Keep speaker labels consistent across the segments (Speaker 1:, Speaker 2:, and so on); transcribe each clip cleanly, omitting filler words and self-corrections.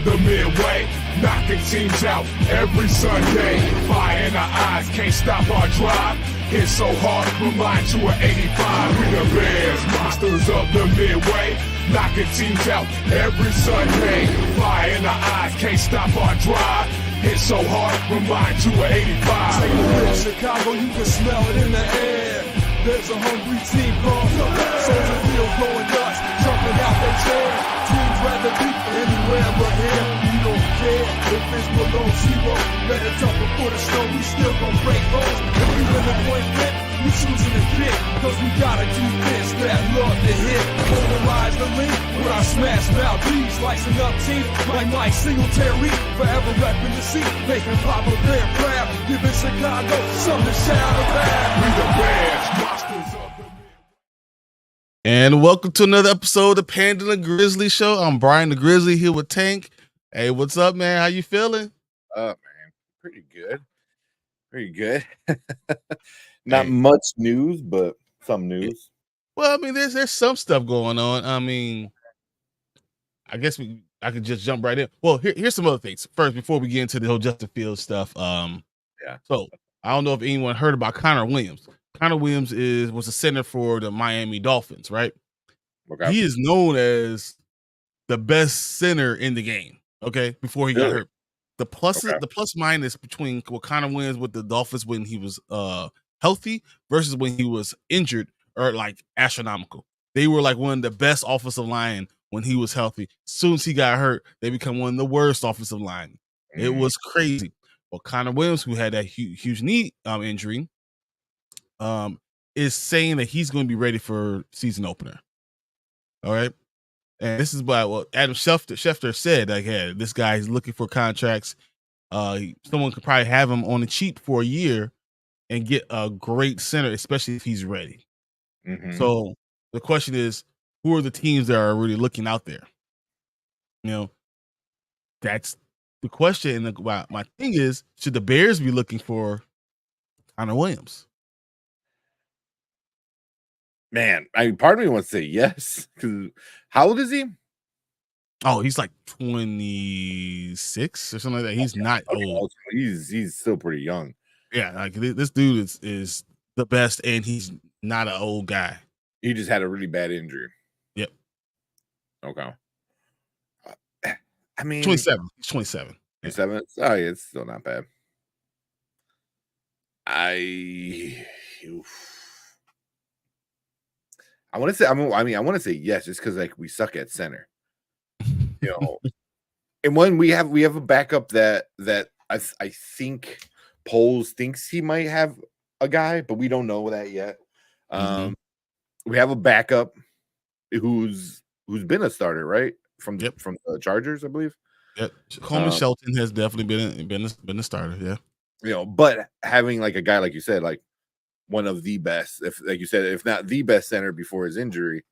Speaker 1: of the midway, knocking teams out every Sunday. Fire in our eyes, can't stop our drive. Hit so hard, remind you of 85. We the Bears, monsters of the midway, knocking teams out every Sunday. Fire in our eyes, can't stop our drive. Hit so hard, remind you of 85.
Speaker 2: Take a look at Chicago, you can smell it in the air. There's a hungry team called Soldier Field going nuts, jumping out their chair. Teams rather be anywhere but here. We don't care if it's below zero. Let it tumble for the snow, we still gon' break those. If we win the point flip, we choosing to kick. Cause we got a defense that love to hit. Polarize the link with our smash mouth D's. Slicing up teams like Mike Singletary. Forever repping the seat, making Papa Bear proud. Giving Chicago something to shout about.
Speaker 1: We the Bears, monsters of the midway.
Speaker 3: And welcome to another episode of the Panda and the Grizzly Show. I'm Brian the Grizzly here with Tank. Hey, what's up, man? How you feeling?
Speaker 4: Man, pretty good. Pretty good. Not much news, but some news.
Speaker 3: Well, I mean, there's some stuff going on. I mean, I guess I could just jump right in. Well, here's some other things. First, before we get into the whole Justin Fields stuff,
Speaker 4: Yeah.
Speaker 3: So I don't know if anyone heard about Connor Williams. Connor Williams was a center for the Miami Dolphins, right?
Speaker 4: Okay.
Speaker 3: He is known as the best center in the game. Okay, before he got
Speaker 4: Really?
Speaker 3: hurt. The plus
Speaker 4: Okay.
Speaker 3: the plus minus between what Connor Williams with the Dolphins when he was healthy versus when he was injured are like astronomical. They were like one of the best offensive line when he was healthy. As soon as he got hurt, they become one of the worst offensive line. It was crazy. Well, Connor Williams, who had that huge knee injury, is saying that he's going to be ready for season opener. All right. And this is what Adam Schefter said. Like, hey, this guy is looking for contracts. Someone could probably have him on the cheap for a year and get a great center, especially if he's ready.
Speaker 4: Mhm.
Speaker 3: So the question is, who are the teams that are really looking out there? You know, that's the question. And my thing is, should the Bears be looking for Connor Williams?
Speaker 4: Man, I mean, part of me wants to say yes. Because how old is he?
Speaker 3: Oh, he's like 26 or something like that. He's not
Speaker 4: Okay,
Speaker 3: old.
Speaker 4: he's still pretty young.
Speaker 3: Yeah, like this dude is the best, and he's not an old guy.
Speaker 4: He just had a really bad injury.
Speaker 3: Yep.
Speaker 4: Okay. I mean,
Speaker 3: 27. He's 27.
Speaker 4: 27. Oh, yeah, it's still not bad. I want to say. I want to say yes, just because like we suck at center, you know. And when we have a backup that I think Poles thinks he might have a guy, but we don't know that yet. We have a backup who's been a starter, right? From the Chargers, I believe.
Speaker 3: Yep. Coleman Shelton has definitely been a starter. Yeah.
Speaker 4: You know, but having like a guy like you said, like one of the best, if like you said, if not the best center before his injury,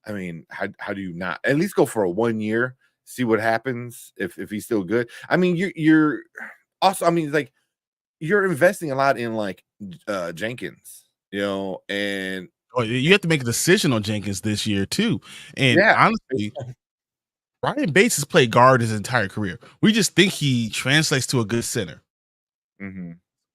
Speaker 4: I mean, how do you not at least go for a 1 year, see what happens if he's still good? I mean, you're also, I mean, like you're investing a lot in like Jenkins, you know, and
Speaker 3: you have to make a decision on Jenkins this year too. And honestly, Ryan Bates has played guard his entire career. We just think he translates to a good center.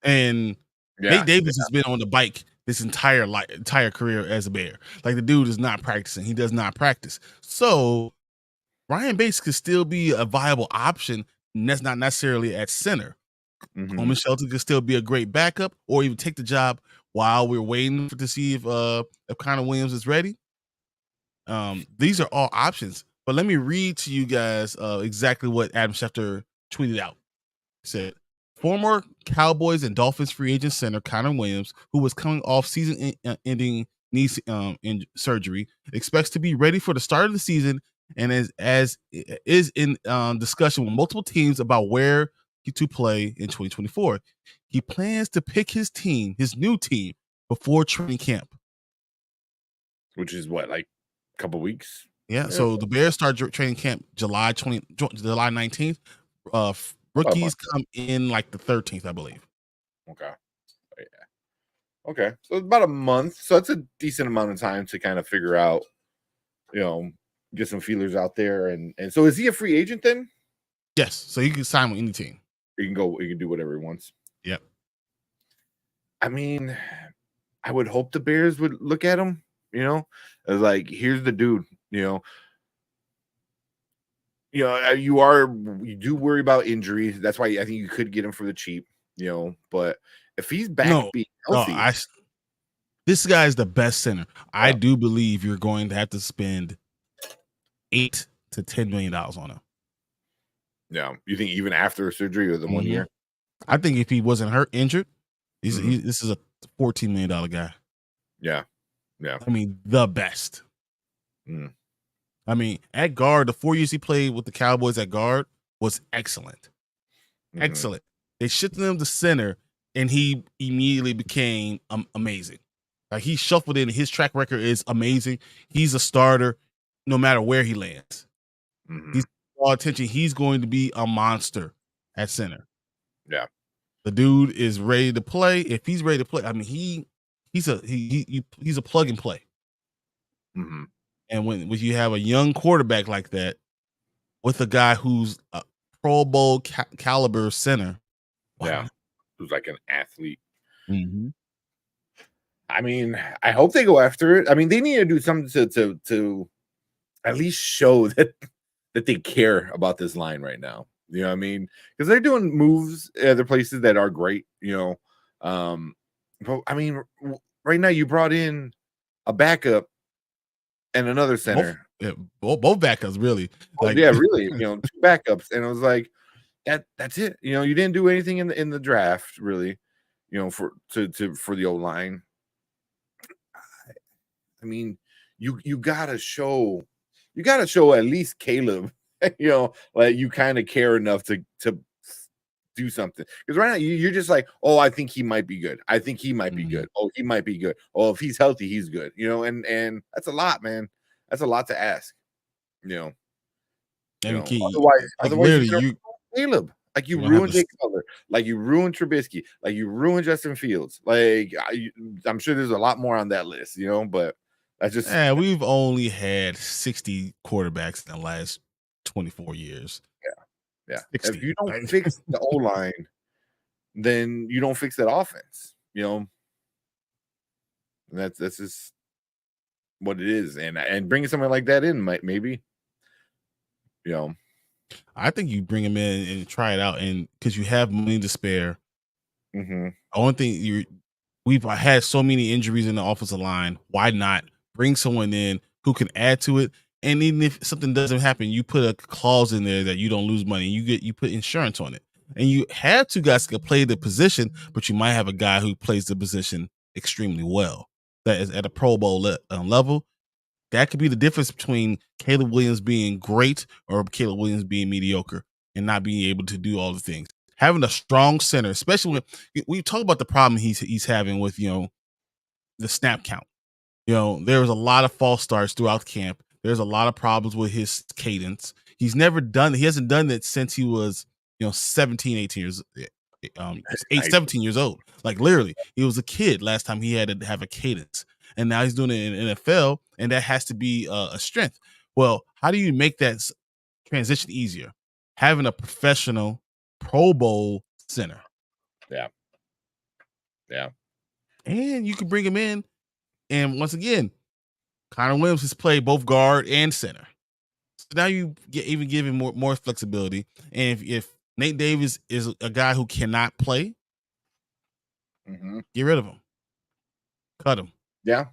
Speaker 3: And Nate Davis has been on the bike this entire career as a Bear. Like the dude is not practicing. He does not practice. So Ryan Bates could still be a viable option. And that's not necessarily at center. Coleman Shelton could still be a great backup, or even take the job while we're waiting to see if Connor Williams is ready. These are all options. But let me read to you guys exactly what Adam Schefter tweeted out. He said, former Cowboys and Dolphins free agent center Connor Williams, who was coming off season-ending knee surgery, expects to be ready for the start of the season and is in discussion with multiple teams about where to play in 2024. He plans to pick his new team, before training camp.
Speaker 4: Which is what, like a couple weeks?
Speaker 3: Yeah, so the Bears start training camp July 19th. Rookies come in like the 13th, I believe.
Speaker 4: Okay. Yeah. Okay. So it's about a month. So it's a decent amount of time to kind of figure out, you know, get some feelers out there. And so is he a free agent then?
Speaker 3: Yes, so he can sign with any team.
Speaker 4: He can go. He can do whatever he wants.
Speaker 3: Yep.
Speaker 4: I mean, I would hope the Bears would look at him. You know, as like, here's the dude. You know, you do worry about injuries. That's why I think you could get him for the cheap. You know, but if he's back being healthy,
Speaker 3: this guy is the best center. I do believe you're going to have to spend $8 to $10 million on him.
Speaker 4: Yeah, you think even after surgery or the 1 year?
Speaker 3: I think if he wasn't injured, this is a $14 million guy.
Speaker 4: Yeah.
Speaker 3: I mean, the best.
Speaker 4: Mm.
Speaker 3: I mean, at guard, the 4 years he played with the Cowboys at guard was excellent. Excellent. They shifted him to center, and he immediately became amazing. Like, he shuffled in. His track record is amazing. He's a starter no matter where he lands. He's all attention. He's going to be a monster at center.
Speaker 4: Yeah.
Speaker 3: The dude is ready to play. If he's ready to play, I mean, he's a plug and play. And when you have a young quarterback like that with a guy who's a Pro Bowl caliber center,
Speaker 4: who's like an athlete. I mean, I hope they go after it. I mean, they need to do something to at least show that they care about this line right now. You know what I mean? Because they're doing moves at other places that are great. You know, but I mean, right now you brought in a backup and another center.
Speaker 3: Both backups, really.
Speaker 4: Really. You know, 2 backups, and it was like that's it. You know, you didn't do anything in the draft, really. You know, for the O line. I mean, you gotta show at least Caleb. You know, like you kind of care enough to do something, because right now you're just like, oh, I think he might be good. I think he might be good. Oh, he might be good. Oh, if he's healthy, he's good. You know, and that's a lot, man. That's a lot to ask. You know, otherwise you Caleb. Like, you ruined Jake Cutler, like you ruined Trubisky, like you ruined Justin Fields. Like, I'm sure there's a lot more on that list, you know, but that's just
Speaker 3: we've only had 60 quarterbacks in the last 24 years.
Speaker 4: Yeah. If you don't fix the O line, then you don't fix that offense, you know. And that's just what it is. And bringing somebody like that in might maybe, you know.
Speaker 3: I think you bring him in and try it out, and because you have money to spare. The only thing we've had so many injuries in the offensive line. Why not bring someone in who can add to it? And even if something doesn't happen, you put a clause in there that you don't lose money. You put insurance on it, and you have 2 guys that can play the position, but you might have a guy who plays the position extremely well, that is at a Pro Bowl level. That could be the difference between Caleb Williams being great or Caleb Williams being mediocre and not being able to do all the things. Having a strong center, especially when we talk about the problem he's having with, you know, the snap count. You know, there was a lot of false starts throughout camp. There's a lot of problems with his cadence. He hasn't done it since he was, you know, 17 years old. Like, literally, he was a kid last time he had to have a cadence. And now he's doing it in NFL, and that has to be a strength. Well, how do you make that transition easier? Having a professional Pro Bowl center.
Speaker 4: Yeah.
Speaker 3: And you can bring him in, and once again, Connor Williams has played both guard and center. So now you give him more flexibility. And if Nate Davis is a guy who cannot play, get rid of him. Cut him.
Speaker 4: Yeah.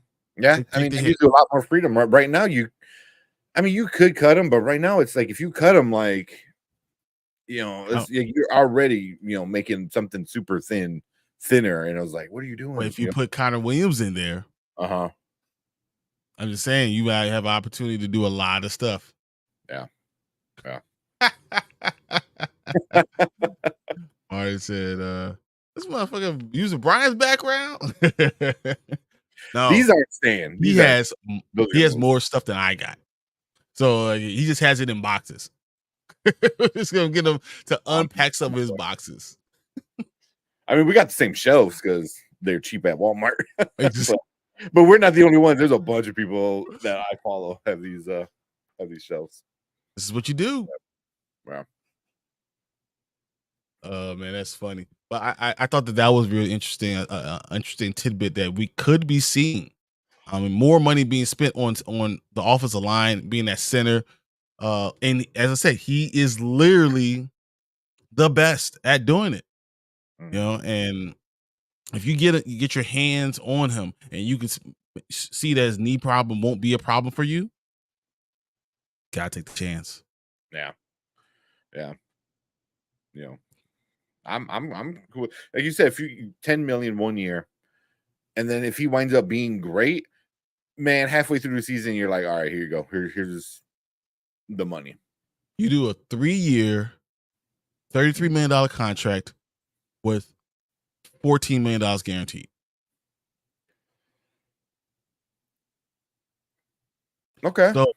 Speaker 4: I mean, it gives you a lot more freedom. Right now, you could cut him, but right now it's like, if you cut him, like, you know, you're already, you know, making something super thinner. And I was like, what are you doing?
Speaker 3: Well, if you put Connor Williams in there, I'm just saying, you might have an opportunity to do a lot of stuff.
Speaker 4: Yeah.
Speaker 3: Marty said, this motherfucker using Brian's background. No,
Speaker 4: these aren't staying.
Speaker 3: He has more stuff than I got, so he just has it in boxes. We're just gonna get him to unpack some of his boxes.
Speaker 4: I mean, we got the same shelves because they're cheap at Walmart. But we're not the only ones. There's a bunch of people that I follow have these shelves.
Speaker 3: This is what you do.
Speaker 4: Wow.
Speaker 3: Man, that's funny. But I thought that was really interesting. Interesting tidbit that we could be seeing. I mean, more money being spent on the offensive line, being that center. And as I said, he is literally the best at doing it. You know, and if you get your hands on him, and you can see that his knee problem won't be a problem for you, gotta take the chance.
Speaker 4: Yeah. You know, I'm cool. Like you said, if you 10 million 1 year, and then if he winds up being great, man, halfway through the season, you're like, all right, here you go. Here's the money.
Speaker 3: You do a 3-year, $33 million contract with $14 million guaranteed.
Speaker 4: Okay.
Speaker 3: So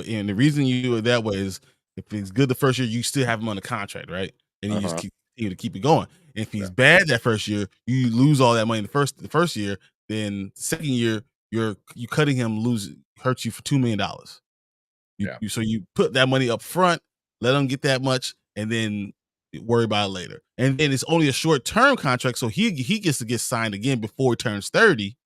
Speaker 3: and the reason you do it that way is if he's good the first year, you still have him on the contract, right? And you just continue to keep it going. If he's bad that first year, you lose all that money the first year. Then second year, you cutting him hurts you for $2 million. So you put that money up front, let him get that much, and then worry about it later. And then it's only a short-term contract, so he gets to get signed again before he turns 30.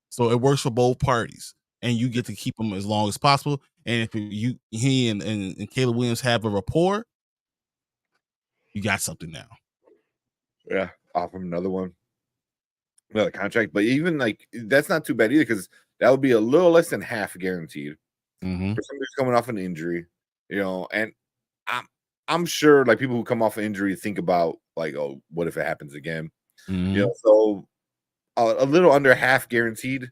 Speaker 3: So it works for both parties, and you get to keep him as long as possible. And if he and Caleb Williams have a rapport, you got something now.
Speaker 4: Yeah, offer him another contract. But even like that's not too bad either, because that would be a little less than half guaranteed for somebody who's coming off an injury, you know. And I'm sure like people who come off an injury think about like, oh, what if it happens again? You know, so a little under half guaranteed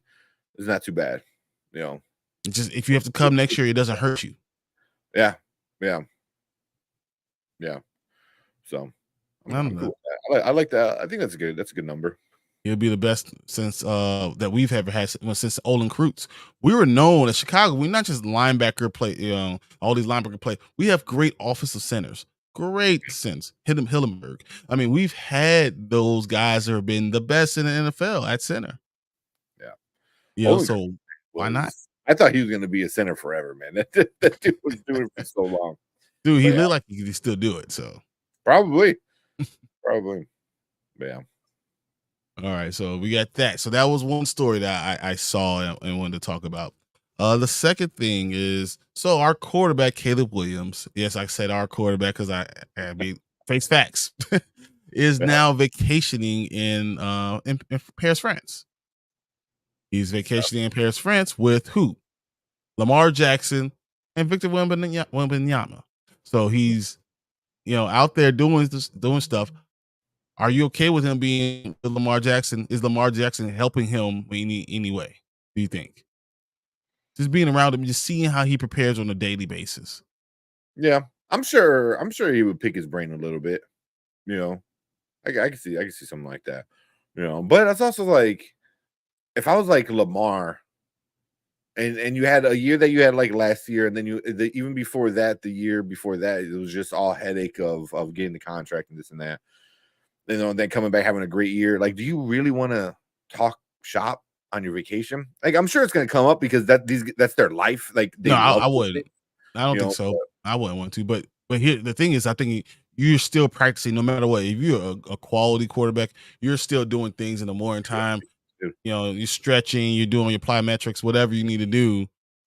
Speaker 4: is not too bad, you know.
Speaker 3: Just if you have to come next year, it doesn't hurt you.
Speaker 4: Yeah. So I'm cool with that. I like that. I think that's a good number.
Speaker 3: He'll be the best since that we've ever had since Olin Kreutz. We were known as Chicago. We're not just linebacker play, you know, all these linebacker play. We have great offensive centers, great sense. Hillenberg. I mean, we've had those guys that have been the best in the NFL at center.
Speaker 4: Yeah,
Speaker 3: you know, so why not?
Speaker 4: I thought he was going to be a center forever, man. That dude was doing it for so long.
Speaker 3: Dude, he looked like he could still do it. So
Speaker 4: probably. But yeah.
Speaker 3: All right, so we got that. So that was one story that I saw and wanted to talk about. The second thing is, so our quarterback Caleb Williams, yes, I said our quarterback because I mean face facts, is now vacationing in Paris, France. He's vacationing in Paris, France with who? Lamar Jackson and Victor Wembanyama. So he's, you know, out there doing stuff. Are you okay with him being with Lamar Jackson? Is Lamar Jackson helping him in any way, do you think? Just being around him, just seeing how he prepares on a daily basis.
Speaker 4: Yeah, I'm sure he would pick his brain a little bit. You know, I can see something like that. You know, but it's also like if I was like Lamar, and you had a year that you had like last year, and then even before that, the year before that, it was just all headache of getting the contract and this and that. You know, then coming back having a great year. Like, do you really want to talk shop on your vacation? Like, I'm sure it's going to come up because that's their life. Like,
Speaker 3: no, I wouldn't. I don't think so. I wouldn't want to. But here, the thing is, I think you're still practicing no matter what. If you're a quality quarterback, you're still doing things in the morning time. You know, you're stretching, you're doing your plyometrics, whatever you need to do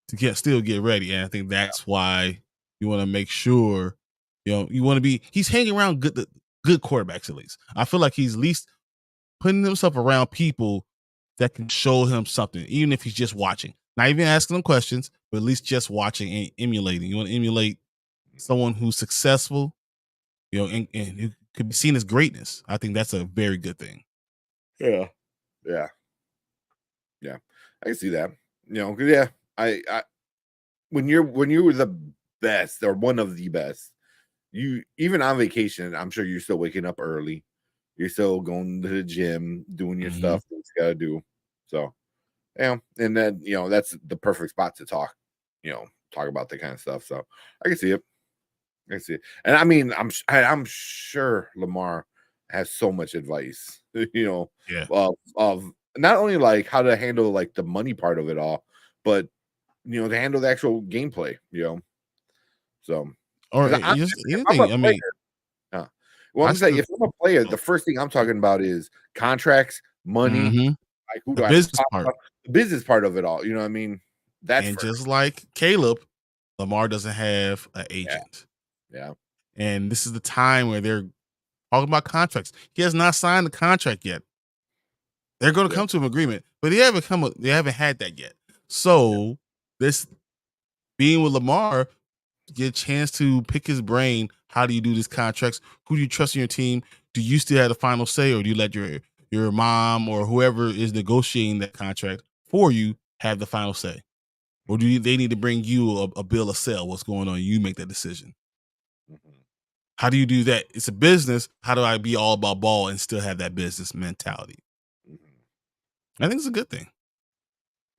Speaker 3: to still get ready. And I think that's why you want to make sure, you know, you want to be. He's hanging around good quarterbacks at least. I feel like he's at least putting himself around people that can show him something, even if he's just watching. Not even asking them questions, but at least just watching and emulating. You want to emulate someone who's successful, you know, and who could be seen as greatness. I think that's a very good thing.
Speaker 4: Yeah. I can see that. You know, yeah. I when you were the best or one of the best, you even on vacation, I'm sure you're still waking up early. You're still going to the gym, doing your stuff that you gotta do. So, yeah, and then you know that's the perfect spot to talk about that kind of stuff. So I can see it. And I mean, I'm sure Lamar has so much advice, you know, of not only like how to handle like the money part of it all, but you know, to handle the actual gameplay, you know. So
Speaker 3: or just anything. I mean,
Speaker 4: Well,
Speaker 3: I
Speaker 4: I'm saying
Speaker 3: still
Speaker 4: if I'm a player, the first thing I'm talking about is contracts, money,
Speaker 3: Mhm.
Speaker 4: like who
Speaker 3: The
Speaker 4: do I have to
Speaker 3: business
Speaker 4: talk
Speaker 3: part.
Speaker 4: about? The business part of it all. You know what I mean? That's
Speaker 3: And
Speaker 4: first.
Speaker 3: just like Caleb, Lamar doesn't have an
Speaker 4: Yeah.
Speaker 3: agent.
Speaker 4: Yeah.
Speaker 3: And this is the time where they're talking about contracts. He has not signed the contract yet. They're going to
Speaker 4: Yeah.
Speaker 3: come to an agreement, but they haven't had that yet. So this being with Lamar, get a chance to pick his brain. How do you do these contracts? Who do you trust in your team? Do you still have the final say, or do you let your mom or whoever is negotiating that contract for you have the final say? Or they need to bring you a bill of sale? What's going on? You make that decision.
Speaker 4: Mhm.
Speaker 3: How do you do that? It's a business. How do I be all about ball and still have that business mentality?
Speaker 4: Mhm.
Speaker 3: I think it's a good thing.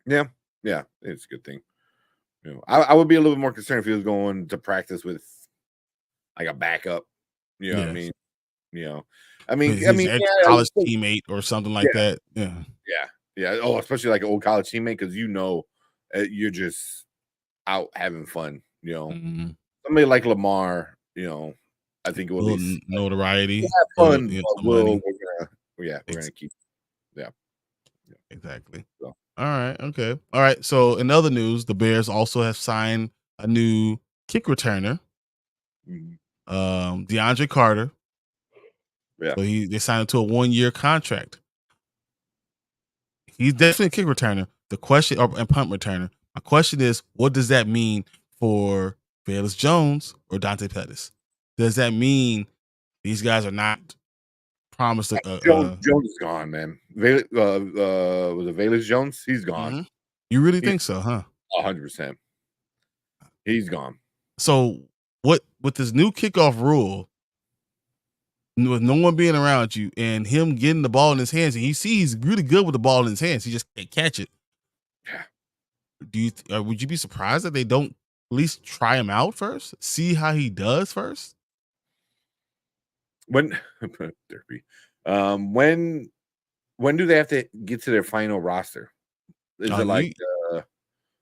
Speaker 4: Yeah. Yeah. It's a good thing. You know, I would be a little bit more concerned if he was going to practice with like a backup. You know what I
Speaker 3: Yeah.
Speaker 4: mean? You know,
Speaker 3: His
Speaker 4: yeah,
Speaker 3: ex-college teammate or something like
Speaker 4: yeah,
Speaker 3: that. Yeah.
Speaker 4: yeah, yeah. Oh, especially like an old college teammate because you're just out having fun. You know,
Speaker 3: Mhm.
Speaker 4: somebody like Lamar. You know, I think it
Speaker 3: A
Speaker 4: will
Speaker 3: little
Speaker 4: be
Speaker 3: notoriety,
Speaker 4: have fun,
Speaker 3: yeah,
Speaker 4: but
Speaker 3: some money.
Speaker 4: we're gonna keep. Yeah,
Speaker 3: Exactly.
Speaker 4: so.
Speaker 3: All right. Okay. All right. So in other news, the Bears also have signed a new kick returner,
Speaker 4: Mhm.
Speaker 3: DeAndre Carter.
Speaker 4: Yeah,
Speaker 3: So they signed him to a 1-year contract. He's definitely a kick returner. The question and punt returner. My question is, what does that mean for Velus Jones or Dante Pettis? Does that mean these guys are not promised
Speaker 4: Jones is gone, man. Was it Velus Jones? He's gone.
Speaker 3: Mhm. You really
Speaker 4: He's
Speaker 3: think so, huh?
Speaker 4: 100%. He's gone.
Speaker 3: So what with this new kickoff rule, with no one being around you and him getting the ball in his hands, and you see he's really good with the ball in his hands, he just can't catch it.
Speaker 4: Yeah.
Speaker 3: Do you would you be surprised that they don't at least try him out first, see how he does first?
Speaker 4: When Derby, when do they have to get to their final roster? Is it
Speaker 3: We
Speaker 4: like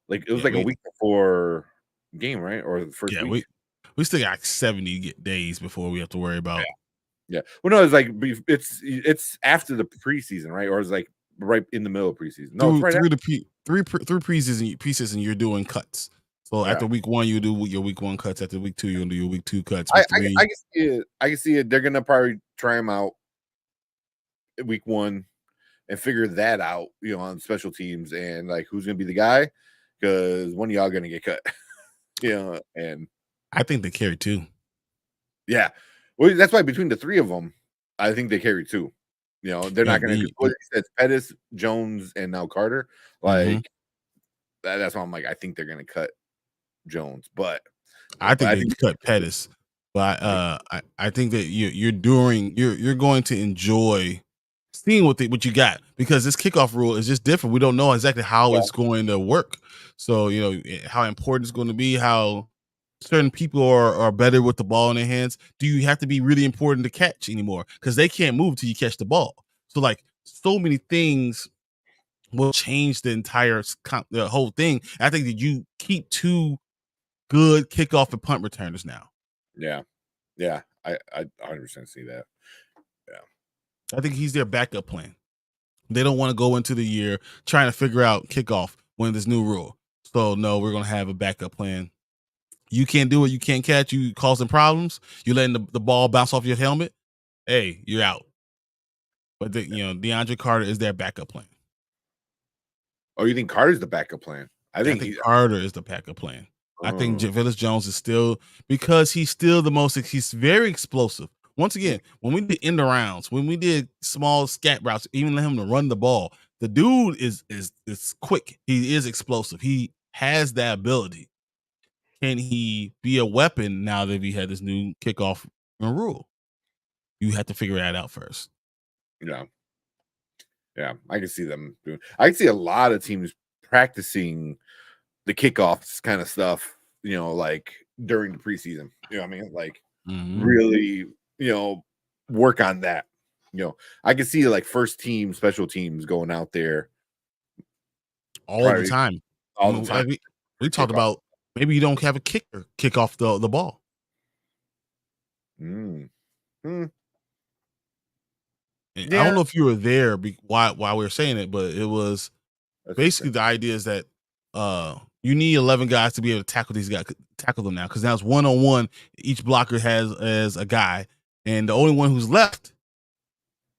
Speaker 4: it was
Speaker 3: yeah
Speaker 4: like a
Speaker 3: we
Speaker 4: week before game, right? Or the first
Speaker 3: yeah
Speaker 4: week?
Speaker 3: we still got like 70 days before we have to worry about.
Speaker 4: Yeah. Well, no, it's like it's after the preseason, right? Or it's like right in the middle of preseason. No, it's right after.
Speaker 3: Through preseason, you're doing cuts. So
Speaker 4: Yeah.
Speaker 3: after week 1, you do your week 1 cuts. After week 2, you'll do your week 2 cuts. Week 3,
Speaker 4: I can see it. I can see it. They're gonna probably try him out week 1 and figure that out, on special teams and like who's gonna be the guy because one of y'all gonna get cut, and
Speaker 3: I think they carry 2.
Speaker 4: yeah, well, that's why between the three of them, I think they carry 2. They're
Speaker 3: Yeah,
Speaker 4: not gonna. It's Pettis, Jones, and now Carter.
Speaker 3: mhm.
Speaker 4: Like that's why I'm like, I think they're gonna cut Jones, but
Speaker 3: I
Speaker 4: but
Speaker 3: think
Speaker 4: I
Speaker 3: they
Speaker 4: think
Speaker 3: cut Pettis, but
Speaker 4: I think
Speaker 3: I think that you're going to enjoy seeing what you got because this kickoff rule is just different. We don't know exactly how
Speaker 4: yeah,
Speaker 3: it's going to work, so how important it's going to be, how certain people are better with the ball in their hands. Do you have to be really important to catch anymore because they can't move till you catch the ball? So like so many things will change the whole thing. I think that you keep 2 good kickoff and punt returners now.
Speaker 4: yeah. I 100% see that. Yeah,
Speaker 3: I think he's their backup plan. They don't want to go into the year trying to figure out kickoff when this new rule. So no, we're gonna have a backup plan. You can't do it. You can't catch. You causing problems. You letting the ball bounce off your helmet. Hey, you're out. But DeAndre Carter is their backup plan.
Speaker 4: Oh, you think Carter's the backup plan? I
Speaker 3: I
Speaker 4: think
Speaker 3: think Carter is the backup plan. I think
Speaker 4: Oh,
Speaker 3: Velus Jones is still because he's still the most. He's very explosive. Once again, when we did end rounds, when we did small scat routes, even let him to run the ball, the dude is quick. He is explosive. He has that ability. Can he be a weapon now that we had this new kickoff rule? You have to figure that out first.
Speaker 4: yeah. Yeah, I can see them doing. I can see a lot of teams practicing the kickoffs kind of stuff, like during the preseason. You know what I mean? Like
Speaker 3: Mhm.
Speaker 4: really, work on that. I can see like first team, special teams going out there
Speaker 3: All the
Speaker 4: probably
Speaker 3: time.
Speaker 4: all the time.
Speaker 3: Like we talked
Speaker 4: Kickoff.
Speaker 3: about maybe you don't have a kicker kick off the ball.
Speaker 4: Mm. Hmm.
Speaker 3: I
Speaker 4: Yeah.
Speaker 3: don't know if you were there while we were saying it, but it was basically the idea is that you need 11 guys to be able to tackle these guys, tackle them now, because now it's 1-on-1. Each blocker has a guy, and the only one who's left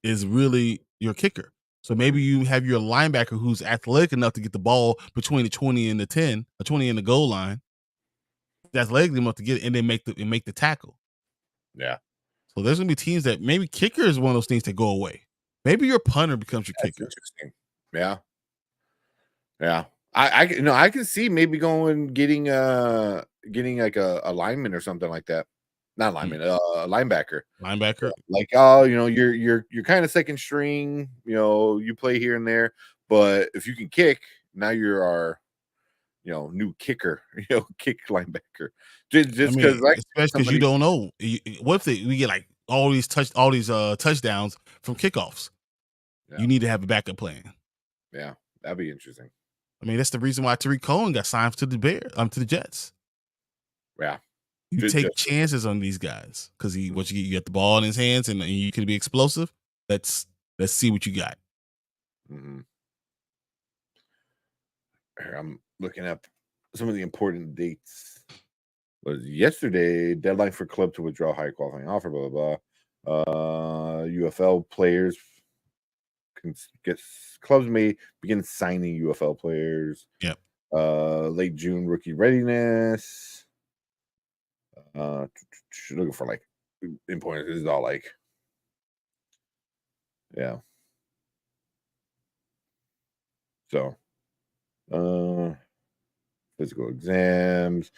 Speaker 3: is really your kicker. So maybe you have your linebacker who's athletic enough to get the ball between the 20 and the 10, or 20 and the goal line. That's athletic enough to get it and then make the tackle.
Speaker 4: Yeah.
Speaker 3: So there's gonna be teams that maybe kicker is one of those things that go away. Maybe your punter becomes your
Speaker 4: That's
Speaker 3: kicker.
Speaker 4: interesting. Yeah. Yeah. I can see maybe getting like a lineman or something like that. Not lineman, linebacker.
Speaker 3: Linebacker.
Speaker 4: Like, you're kind of second string, you play here and there, but if you can kick, now you're our new kicker, kick linebacker. Just because like
Speaker 3: especially because you don't know. What if we get like all these touchdowns from kickoffs?
Speaker 4: Yeah.
Speaker 3: You need to have a backup plan.
Speaker 4: Yeah, that'd be interesting.
Speaker 3: I mean, that's the reason why Tariq Cohen got signed to the Jets.
Speaker 4: Yeah.
Speaker 3: You take chances on these guys because you get the ball in his hands and you can be explosive. Let's see what you got.
Speaker 4: Mm-hmm. I'm looking up some of the important dates. Was yesterday deadline for club to withdraw high qualifying offer, blah blah blah. UFL players can get clubs may begin signing UFL players.
Speaker 3: Yep.
Speaker 4: Late June rookie readiness. Looking for like important. This is all like, yeah. So, physical exams.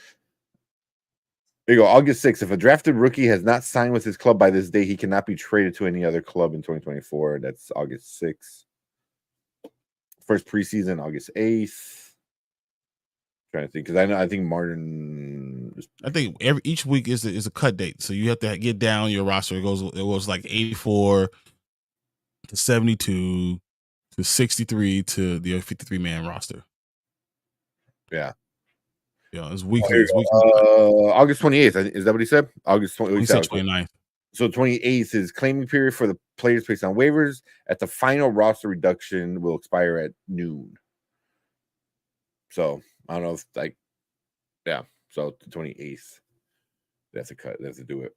Speaker 4: There you go. August 6th. If a drafted rookie has not signed with his club by this day, he cannot be traded to any other club in 2024. That's August 6th. First preseason, August 8th. Trying to think because I think Martin.
Speaker 3: I think each week is a cut date, so you have to get down your roster. It goes like 84 to 72 to 63 to the 53-man roster.
Speaker 4: Yeah.
Speaker 3: Yeah, it's weekly.
Speaker 4: August 28th. Is that what he said? August
Speaker 3: 29th.
Speaker 4: So 28th is claiming period for the players placed on waivers. At the final roster reduction will expire at noon. So I don't know if so the 28th. They have to cut. They have to do it.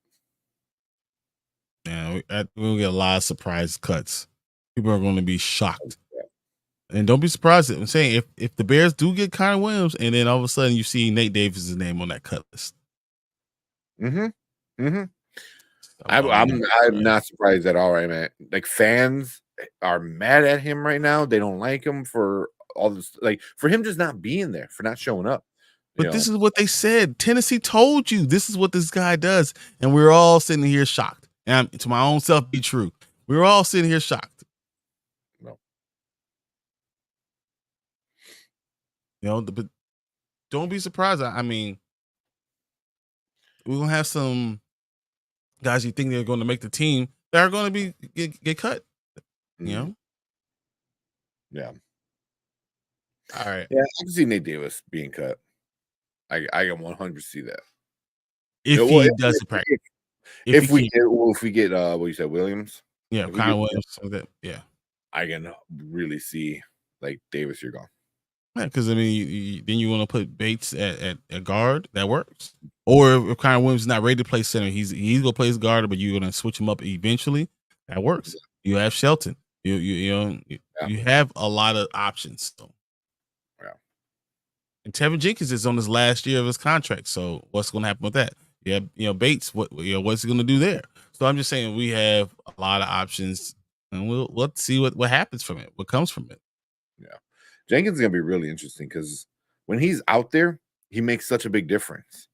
Speaker 3: Yeah, we'll get a lot of surprise cuts. People are going to be shocked. And don't be surprised. I'm saying if the Bears do get Connor Williams, and then all of a sudden you see Nate Davis' name on that cut list.
Speaker 4: I'm not surprised at all, right, man? Like fans are mad at him right now. They don't like him for all this, like for him just not being there, for not showing up.
Speaker 3: But this is what they said. Tennessee told you this is what this guy does, and we're all sitting here shocked. And to my own self, be true. We're all sitting here shocked. No. But don't be surprised. I mean, we're gonna have some guys you think they're going to make the team that are going to get cut. You know?
Speaker 4: Yeah.
Speaker 3: All right.
Speaker 4: Yeah, I can see Nate Davis being cut. I can 100 see that.
Speaker 3: If he does practice.
Speaker 4: If we get what you said, Williams.
Speaker 3: Yeah, Connor Williams. So that, yeah.
Speaker 4: I can really see like Davis, you're gone.
Speaker 3: Yeah, because I mean, then you want to put Bates at guard. That works. Or if Connor Williams is not ready to play center, he's gonna play his guard, but you're gonna switch him up eventually. That works. You have Shelton. You have a lot of options. So.
Speaker 4: Yeah.
Speaker 3: And Tevin Jenkins is on his last year of his contract. So what's gonna happen with that? Yeah, Bates. What's he gonna do there? So I'm just saying we have a lot of options, and we'll see what happens from it. What comes from it.
Speaker 4: Yeah. Jenkins is gonna be really interesting because when he's out there, he makes such a big difference.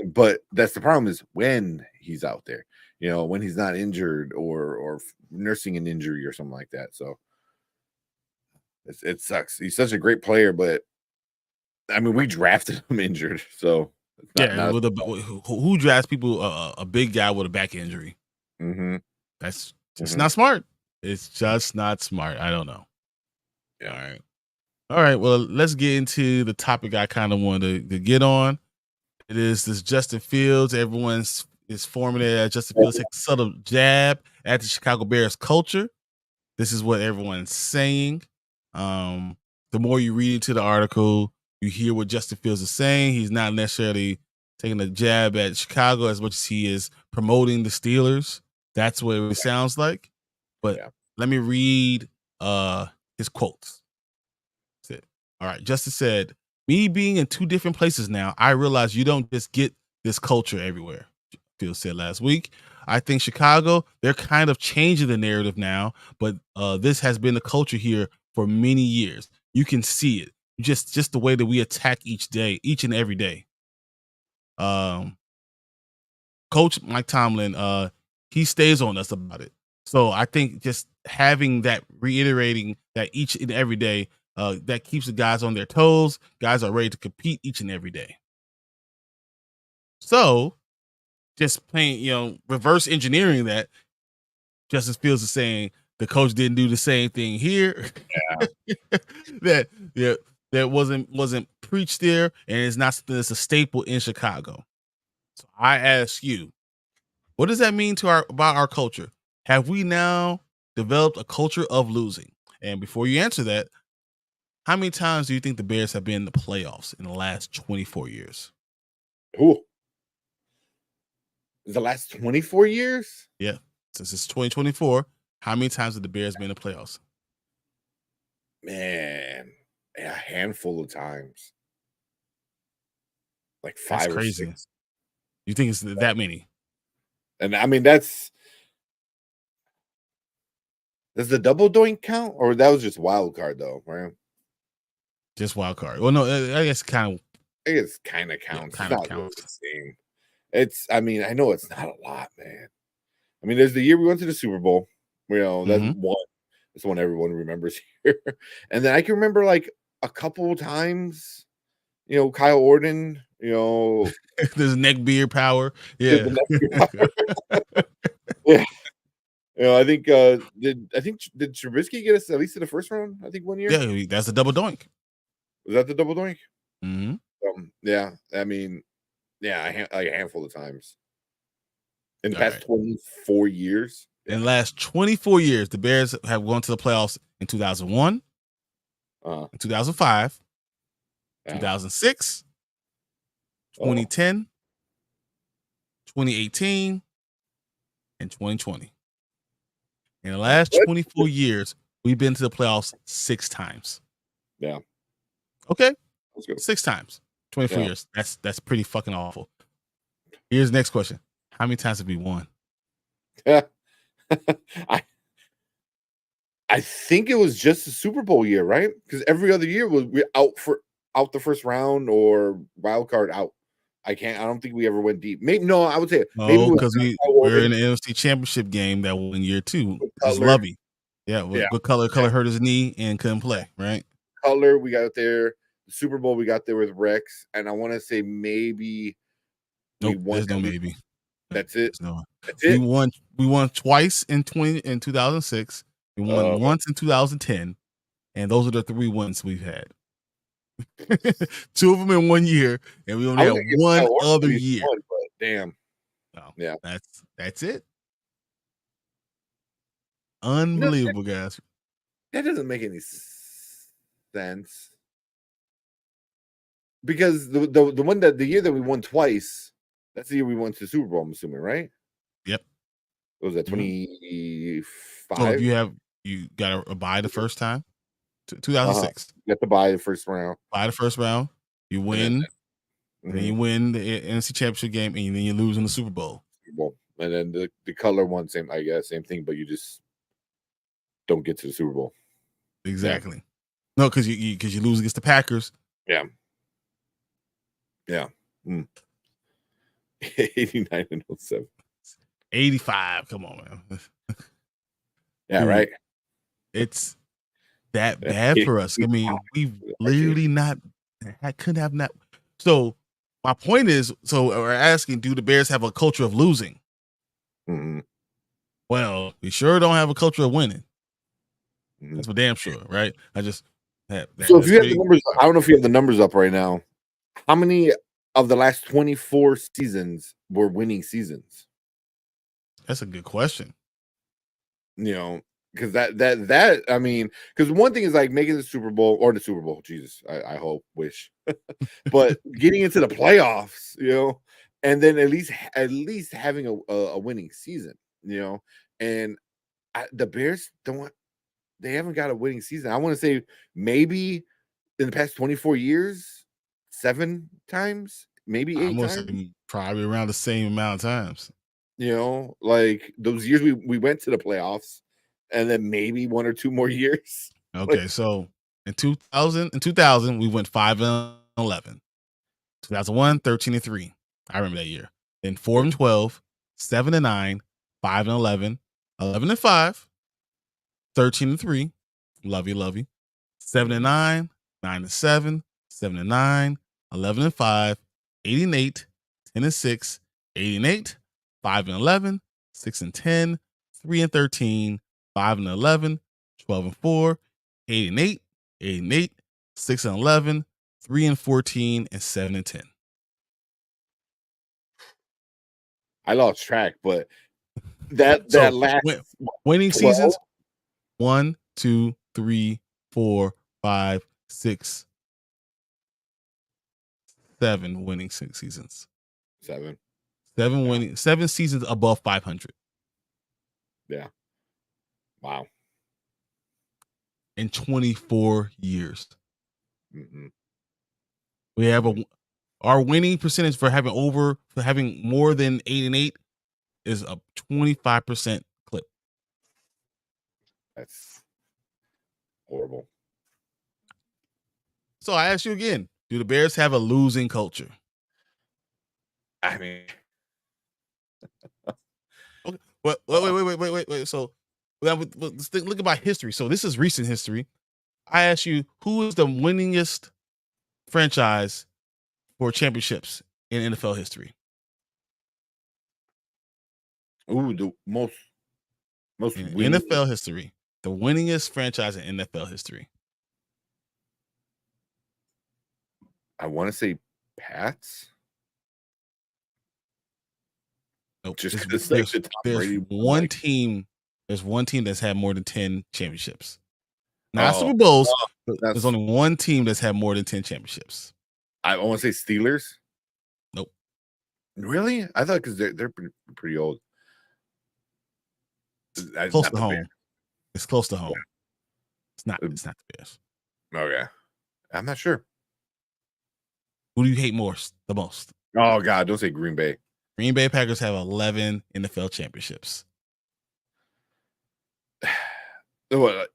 Speaker 4: But that's the problem is when he's out there, when he's not injured or nursing an injury or something like that. So it sucks. He's such a great player, but I mean, we drafted him injured. So
Speaker 3: who drafts people a big guy with a back injury? That's just not smart. It's just not smart. I don't know.
Speaker 4: Yeah.
Speaker 3: All right. Well, let's get into the topic I kind of wanted to get on. It is this Justin Fields. Everyone's is forming it as Justin Fields takes a subtle jab at the Chicago Bears culture. This is what everyone's saying. The more you read into the article, you hear what Justin Fields is saying. He's not necessarily taking a jab at Chicago as much as he is promoting the Steelers. That's what it sounds like. But let me read his quotes. That's it. All right. Justin said, "Me being in two different places now, I realize you don't just get this culture everywhere." Fields said last week. "I think Chicago, they're kind of changing the narrative now, but this has been the culture here for many years. You can see it. Just the way that we attack each and every day." Coach Mike Tomlin, he stays on us about it. So I think just having that, reiterating that each and every day, that keeps the guys on their toes. Guys are ready to compete each and every day. So just playing, reverse engineering that, Justin Fields is saying the coach didn't do the same thing here.
Speaker 4: Yeah.
Speaker 3: that wasn't preached there, and it's not something that's a staple in Chicago. So I ask you, what does that mean about our culture? Have we now developed a culture of losing? And before you answer that, how many times do you think the Bears have been in the playoffs in the last 24 years?
Speaker 4: Ooh. The last 24 years?
Speaker 3: Yeah. Since it's 2024, how many times have the Bears been in the playoffs?
Speaker 4: Man, a handful of times. Like
Speaker 3: That's
Speaker 4: 5 or
Speaker 3: crazy.
Speaker 4: 6.
Speaker 3: You think it's that many?
Speaker 4: And I mean, does the double doink count, or that was just wild card though, right?
Speaker 3: Just wild card. Well, no, I guess kind of.
Speaker 4: I guess kind of counts.
Speaker 3: Yeah,
Speaker 4: It's not
Speaker 3: counts.
Speaker 4: really the same. I mean, I know it's not a lot, man. I mean, there's the year we went to the Super Bowl. That's one. That's one everyone remembers here. And then I can remember like a couple times, Kyle Orton,
Speaker 3: There's neck beard power. Yeah.
Speaker 4: Yeah. I think did Trubisky get us at least in the first round? I think one year.
Speaker 3: Yeah, that's a double doink.
Speaker 4: Was that the double doink?
Speaker 3: Mm-hmm.
Speaker 4: Yeah. I mean, yeah, a handful of times in the past 24 years.
Speaker 3: In the last 24 years, the Bears have gone to the playoffs in 2001, in 2005, 2006, 2010, 2018, and 2020. In the last 24 years, we've been to the playoffs 6 times.
Speaker 4: Yeah.
Speaker 3: Okay. 6 times. 24 years. That's pretty fucking awful. Here's the next question. How many times have we won?
Speaker 4: Yeah. I think it was just the Super Bowl year, right? Because every other year we out the first round or wild card out. I don't think we ever went deep. Maybe no, I would say maybe
Speaker 3: because we're in the NFC Championship game that one year too. It's Lovey. Yeah, what color hurt his knee and couldn't play, right?
Speaker 4: Color, we got there. The Super Bowl we got there with Rex, and I want to say maybe
Speaker 3: we won. There's no maybe.
Speaker 4: That's it.
Speaker 3: That's it. We won twice in 2006. We won once in 2010, and those are the 3 wins we've had. 2 of them in 1 year, and we only had one other year.
Speaker 4: But damn.
Speaker 3: Oh, yeah, that's it. Unbelievable, guys.
Speaker 4: That doesn't make any sense. Because the year that we won twice, that's the year we went to the Super Bowl, I'm assuming, right?
Speaker 3: Yep.
Speaker 4: What was that 25?
Speaker 3: So you got a bye the first time? 2006.
Speaker 4: You got to buy the first round.
Speaker 3: Buy the first round. You win. And then you win the NFC Championship game, and then you lose in the Super Bowl.
Speaker 4: And then the color one, same thing, but you just don't get to the Super Bowl.
Speaker 3: Exactly. Yeah. No, because you lose against the Packers.
Speaker 4: Yeah. Yeah. 89 and 07.
Speaker 3: 85. Come on, man.
Speaker 4: Yeah, right.
Speaker 3: It's that bad for us. I mean, we've literally couldn't have not. So my point is, we're asking, do the Bears have a culture of losing?
Speaker 4: Mm-hmm.
Speaker 3: Well, we sure don't have a culture of winning. That's for damn sure, right? I just
Speaker 4: so if you have the numbers, I don't know if you have the numbers up right now. How many of the last 24 seasons were winning seasons?
Speaker 3: That's a good question.
Speaker 4: You know, because that I mean, because one thing is like making the Super Bowl or the Super Bowl. Jesus, I hope, wish, but getting into the playoffs, you know, and then at least having a winning season, you know, and the Bears they haven't got a winning season. I want to say maybe in the past 24 years, 7 times, maybe 8
Speaker 3: I'm gonna
Speaker 4: times.
Speaker 3: say probably around the same amount of times.
Speaker 4: You know, like those years we went to the playoffs, and then maybe 1 or 2 more years.
Speaker 3: Okay, so in 2000 we went 5-11. 2001, 13-3. I remember that year. Then 4-12, 7-9, 5-11, 11-5, 13-3. Love you. 7-9, 9-7, 7-9, 11-5, 8-8, 10-6, 8-8, 5-11, 6-10, 3-13, 5-11, 12-4, 8-8, 8-8, 6-11, 3-14, and 7-10.
Speaker 4: I lost track, but that
Speaker 3: So
Speaker 4: last
Speaker 3: winning
Speaker 4: 12?
Speaker 3: seasons 1, 2, 3, 4, 5, 6, 7 winning seasons.
Speaker 4: 7.
Speaker 3: 7 winning, 7 seasons above 500
Speaker 4: Yeah. Wow.
Speaker 3: in 24 years.
Speaker 4: Mm-hmm.
Speaker 3: We have our winning percentage for having more than 8-8 is a 25% clip.
Speaker 4: That's horrible.
Speaker 3: So I ask you again, do the Bears have a losing culture?
Speaker 4: I mean,
Speaker 3: Okay. Wait. So let's look about history. So this is recent history. I ask you, who is the winningest franchise for championships in NFL history?
Speaker 4: the most
Speaker 3: In
Speaker 4: winning.
Speaker 3: NFL history, the winningest franchise in NFL history.
Speaker 4: I want to say Pats.
Speaker 3: Nope.
Speaker 4: Just
Speaker 3: There's,
Speaker 4: 'cause, like, the Tom
Speaker 3: there's
Speaker 4: Brady,
Speaker 3: one
Speaker 4: like-
Speaker 3: team. There's one team that's had more than 10 championships. Not
Speaker 4: Oh,
Speaker 3: Super Bowls. But
Speaker 4: that's-
Speaker 3: there's only one team that's had more than 10 championships.
Speaker 4: I want to say Steelers.
Speaker 3: Nope.
Speaker 4: Really? I thought because they're pretty old.
Speaker 3: Close to home. It's close to home. It's not the Bears.
Speaker 4: Okay. I'm not sure.
Speaker 3: Who do you hate the most?
Speaker 4: Oh God, don't say Green Bay.
Speaker 3: Green Bay Packers have 11 NFL championships.
Speaker 4: But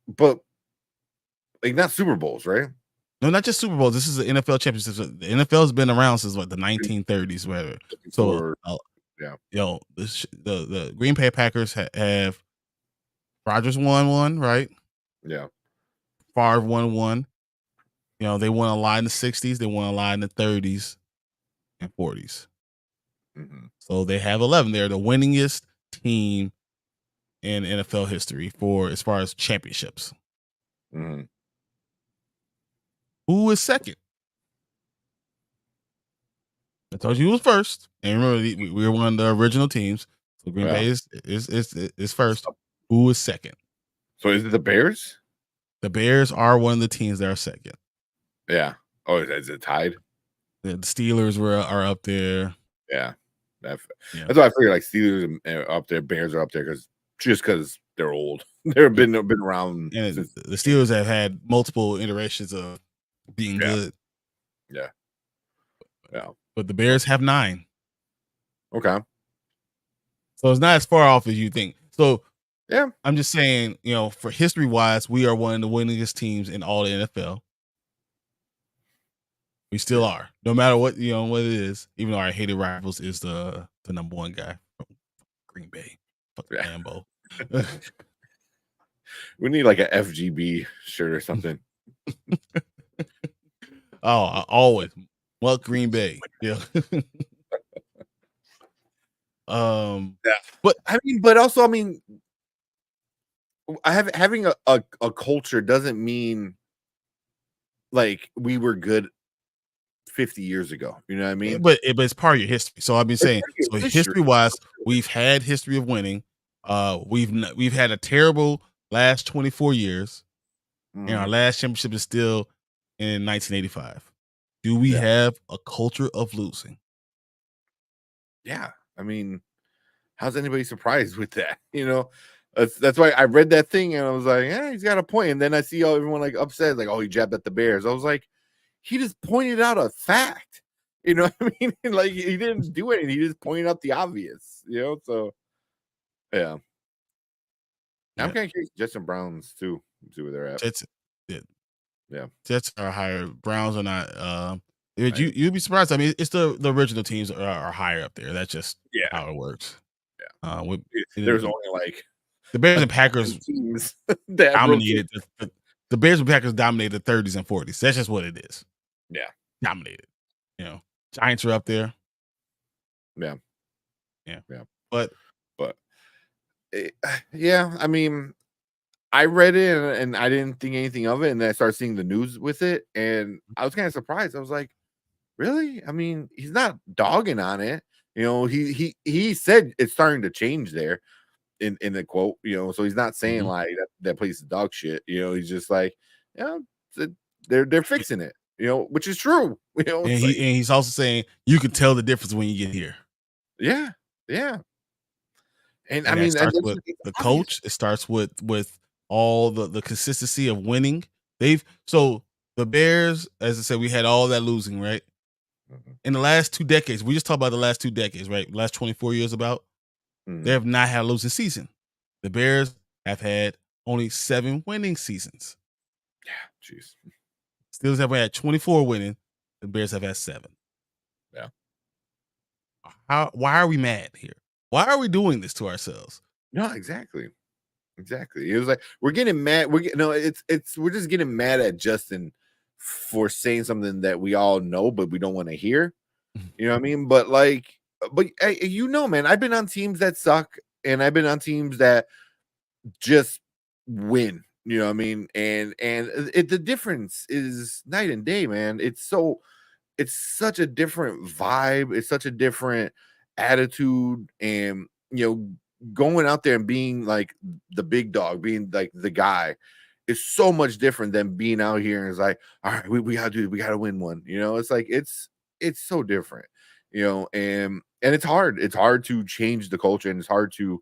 Speaker 4: like not Super Bowls, right?
Speaker 3: No, not just Super Bowls. This is the NFL championship. The NFL has been around since the 1930s, whatever. So, the Green Bay Packers have Rodgers won one, right?
Speaker 4: Yeah.
Speaker 3: Favre won one. You know, they won a lot in the 60s. They won a lot in the 30s and 40s.
Speaker 4: Mm-hmm.
Speaker 3: So they have 11. They're the winningest team in NFL history as far as championships.
Speaker 4: Mm-hmm.
Speaker 3: Who is second? I told you who was first. And remember, we were one of the original teams. So Green Bay is first. Who is second?
Speaker 4: So is it the Bears?
Speaker 3: The Bears are one of the teams that are second.
Speaker 4: Yeah. Oh, is it tied?
Speaker 3: The Steelers are up there.
Speaker 4: Yeah. That's why I figured like Steelers are up there, Bears are up there because they're old. They've been around.
Speaker 3: And the Steelers have had multiple iterations of being good.
Speaker 4: Yeah. Yeah.
Speaker 3: But the Bears have 9.
Speaker 4: Okay.
Speaker 3: So it's not as far off as you think. So
Speaker 4: yeah,
Speaker 3: I'm just saying, you know, for history wise, we are one of the winningest teams in all the NFL. We still are, no matter what what it is. Even though our hated rivals is the number one guy from Green Bay, fucking Lambeau.
Speaker 4: We need like a FGB shirt or something.
Speaker 3: Oh, always. Well, Green Bay, yeah.
Speaker 4: But I mean, having a culture doesn't mean like we were good 50 years ago. You know what I mean?
Speaker 3: But it's part of your history. So I've been
Speaker 4: It's
Speaker 3: saying,
Speaker 4: part of your
Speaker 3: so
Speaker 4: history.
Speaker 3: history-wise, we've had history of winning. We've had a terrible last 24 years, and our
Speaker 4: Mhm.
Speaker 3: last championship is still in 1985. Do we
Speaker 4: Yeah.
Speaker 3: have a culture of losing?
Speaker 4: Yeah. I mean, how's anybody surprised with that? You know, that's why I read that thing and I was like, yeah, he's got a point. And then I see everyone like upset, like, oh, he jabbed at the Bears. I was like, he just pointed out a fact. You know what I mean? Like he didn't do anything. He just pointed out the obvious. You know, so yeah. I'm
Speaker 3: Yeah,
Speaker 4: kind of curious. Justin Browns too. See where they're at.
Speaker 3: Jets, yeah,
Speaker 4: Yeah.
Speaker 3: Jets are higher. Browns are not.
Speaker 4: Right.
Speaker 3: You'd be surprised. I mean, it's the original teams are higher up there. That's just
Speaker 4: Yeah.
Speaker 3: how it works.
Speaker 4: Yeah.
Speaker 3: With
Speaker 4: There's only like
Speaker 3: the Bears
Speaker 4: a
Speaker 3: and Packers
Speaker 4: teams that
Speaker 3: dominated
Speaker 4: rotate.
Speaker 3: the Bears and Packers dominated the 30s and 40s. That's just what it is.
Speaker 4: Yeah.
Speaker 3: Dominated. You know, Giants are up there.
Speaker 4: Yeah.
Speaker 3: Yeah.
Speaker 4: Yeah.
Speaker 3: But
Speaker 4: Yeah, I mean, I read it and I didn't think anything of it, and then I started seeing the news with it, and I was kind of surprised. I was like, "Really?" I mean, he's not dogging on it. You know, he said it's starting to change there in the quote. You know, so he's not saying
Speaker 3: Mhm.
Speaker 4: like that place is dog shit. You know, he's just like, yeah, they're fixing it. You know, which is true. You know,
Speaker 3: and
Speaker 4: it's like,
Speaker 3: he's also saying you can tell the difference when you get here.
Speaker 4: yeah, yeah, and I
Speaker 3: And that
Speaker 4: mean, and
Speaker 3: starts with
Speaker 4: it's
Speaker 3: the
Speaker 4: obvious.
Speaker 3: coach. It starts with all the consistency of winning. So the Bears, as I said, we had all that losing, right?
Speaker 4: Mhm,
Speaker 3: In the last 2 decades, we just talked about the last 2 decades, right? Last 24 years about they
Speaker 4: mhm.
Speaker 3: have not had a losing season. The Bears have had only 7 winning seasons.
Speaker 4: Yeah, jeez,
Speaker 3: Steelers have had 24 winning. The Bears have had 7.
Speaker 4: yeah.
Speaker 3: Why are we mad here? Why are we doing this to ourselves?
Speaker 4: No, exactly. Exactly. It was like we're getting mad. No, we're just getting mad at Justin for saying something that we all know, but we don't want to hear. You know what I mean? But like, but you know, man, I've been on teams that suck, and I've been on teams that just win. You know what I mean? And the difference is night and day, man. It's such a different vibe. It's such a different attitude, and going out there and being like the big dog, being like the guy, is so much different than being out here and it's like, all right, we gotta win one. It's like it's so different, and it's hard. It's hard to change the culture, and it's hard to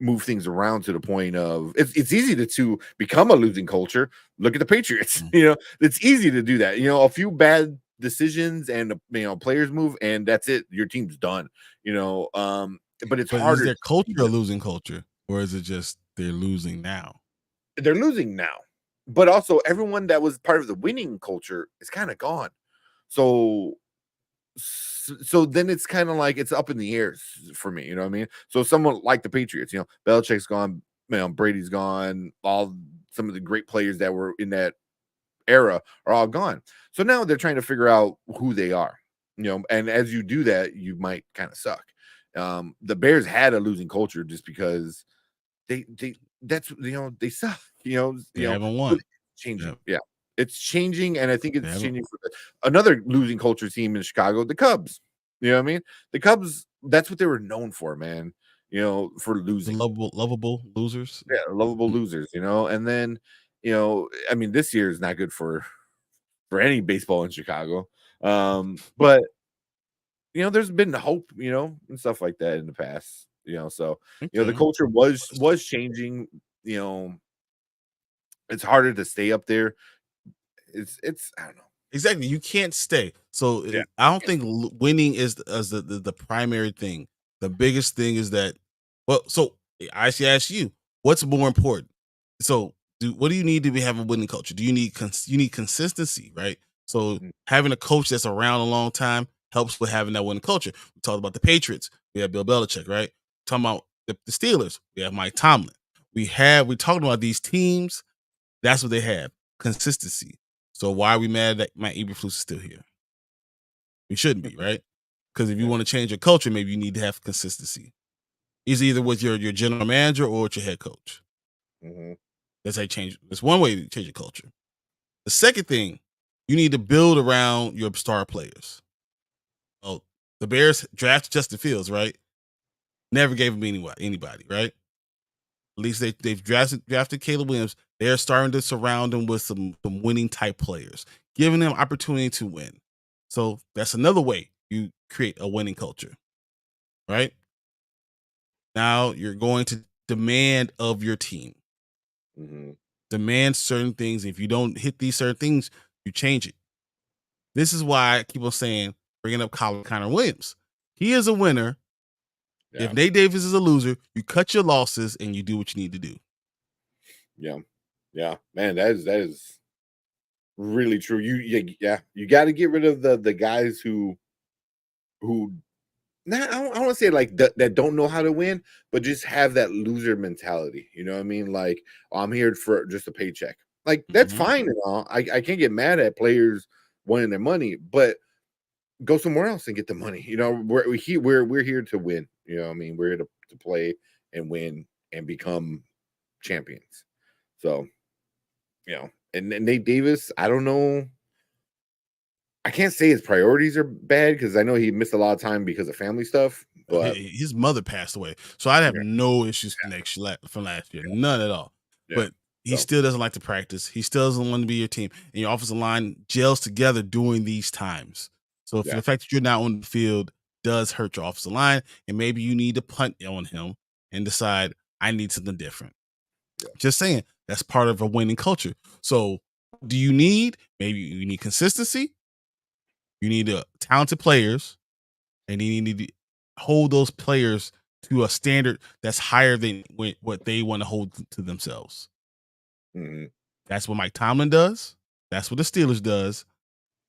Speaker 4: move things around to the point of it's easy to become a losing culture. Look at the Patriots.
Speaker 3: Mm.
Speaker 4: It's easy to do that. A few bad decisions and players move and that's it. Your team's done. But it's
Speaker 3: But is
Speaker 4: harder.
Speaker 3: their culture a losing culture, or is it just they're losing now?
Speaker 4: They're losing now, but also everyone that was part of the winning culture is kind of gone. So so then it's kind of like it's up in the air for me. You know what I mean? So someone like the Patriots, Belichick's gone, Brady's gone, all some of the great players that were in that era are all gone. So now they're trying to figure out who they are. And as you do that, you might kind of suck. The Bears had a losing culture just because they that's they suck.
Speaker 3: They haven't won.
Speaker 4: Changing,
Speaker 3: Yep.
Speaker 4: yeah. It's changing, and I think
Speaker 3: They
Speaker 4: it's
Speaker 3: haven't.
Speaker 4: changing for another losing culture team in Chicago, the Cubs. You know what I mean? The Cubs, that's what they were known for, man. For
Speaker 3: The
Speaker 4: losing.
Speaker 3: lovable losers.
Speaker 4: Yeah, lovable
Speaker 3: Mm,
Speaker 4: losers, and then, I mean, this year is not good for any baseball in Chicago. But there's been hope, and stuff like that in the past, so the
Speaker 3: okay.
Speaker 4: culture was changing, it's harder to stay up there. It's I don't know.
Speaker 3: Exactly. You can't stay. So
Speaker 4: Yeah.
Speaker 3: I don't think winning is the primary thing. The biggest thing is that, well, so I should ask you, what's more important? So what do you need to be have a winning culture? Do you need you need consistency, right? So
Speaker 4: Mhm.
Speaker 3: having a coach that's around a long time helps with having that winning culture. We talked about the Patriots. We have Bill Belichick, right? Talking about the Steelers. We have Mike Tomlin. We talking about these teams. That's what they have. Consistency. So why are we mad that Matt Eberflus is still here? We shouldn't be, right? Because if you
Speaker 4: Yeah.
Speaker 3: want to change your culture, maybe you need to have consistency. It's either with your general manager or with your head coach.
Speaker 4: Mhm.
Speaker 3: That's how you change. That's one way to change your culture. The second thing You need to build around your star players. Oh, the Bears drafted Justin Fields, right? Never gave him anybody, right? At least they've drafted Caleb Williams. They're starting to surround him with some winning type players, giving them opportunity to win. So that's another way you create a winning culture, right? Now you're going to demand of your team. Demand certain things. If you don't hit these certain things, you change it. This is why I keep on saying, bringing up Connor Williams. He is a winner. Yeah. If Nate Davis is a loser, you cut your losses and you do what you need to do.
Speaker 4: Yeah. Yeah. Man, that is really true. You got to get rid of the guys who I don't want to say like that don't know how to win, but just have that loser mentality. You know what I mean? Like, oh, I'm here for just a paycheck. Like, that's fine and all. I can't get mad at players wanting their money, but go somewhere else and get the money. You know, we're here to win. You know what I mean? We're here to play and win and become champions. So, you know, and Nate Davis, I don't know. I can't say his priorities are bad because I know he missed a lot of time because of family stuff. But
Speaker 3: his mother passed away, so I have no issues from last year, none at all. Yeah. But he still doesn't like to practice. He still doesn't want to be your team, and your offensive line gels together during these times. So if the fact that you're not on the field does hurt your offensive line, and maybe you need to punt on him and decide I need something different. Yeah. Just saying, that's part of a winning culture. So do you need? Maybe you need consistency. You need talented players, and you need to hold those players to a standard that's higher than what they want to hold to themselves. That's what Mike Tomlin does. That's what the Steelers does.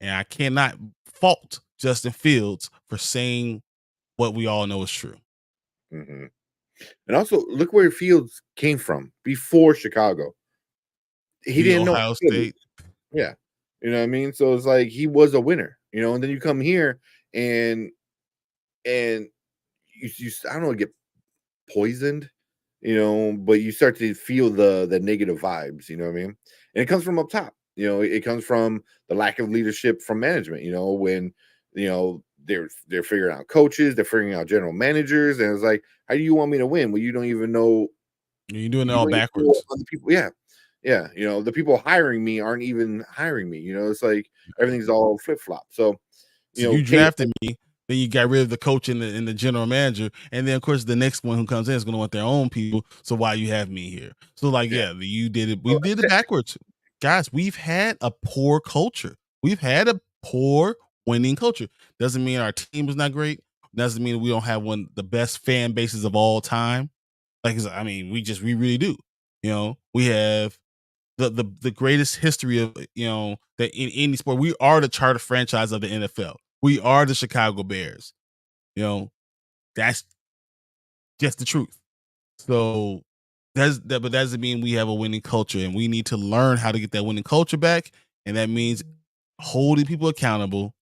Speaker 3: And I cannot fault Justin Fields for saying what we all know is true.
Speaker 4: And also, look where Fields came from before Chicago. He didn't
Speaker 3: Ohio State.
Speaker 4: Yeah. You know what I mean? So it's like he was a winner, you know, and then you come here and you I don't know, get poisoned, you know, but you start to feel the negative vibes, you know what I mean? And it comes from up top, you know, it comes from the lack of leadership from management, you know, when, you know, they're figuring out coaches, they're figuring out general managers, and it's like, how do you want me to win? Well, you don't even know.
Speaker 3: You're doing it all backwards.
Speaker 4: People, yeah, you know, the people hiring me aren't even hiring me. You know, it's like everything's all flip flop. So,
Speaker 3: you drafted me, then you got rid of the coach and the general manager, and then of course the next one who comes in is going to want their own people. So why you have me here? So like, you did it. We did it backwards, guys. We've had a poor culture. We've had a poor winning culture. Doesn't mean our team is not great. Doesn't mean we don't have one of the best fan bases of all time. Like, I mean, we really do. You know, we have the greatest history of, you know, that in any sport. We are the charter franchise of the NFL. We are the Chicago Bears. You know, that's just the truth. So but that doesn't mean we have a winning culture, and we need to learn how to get that winning culture back. And that means holding people accountable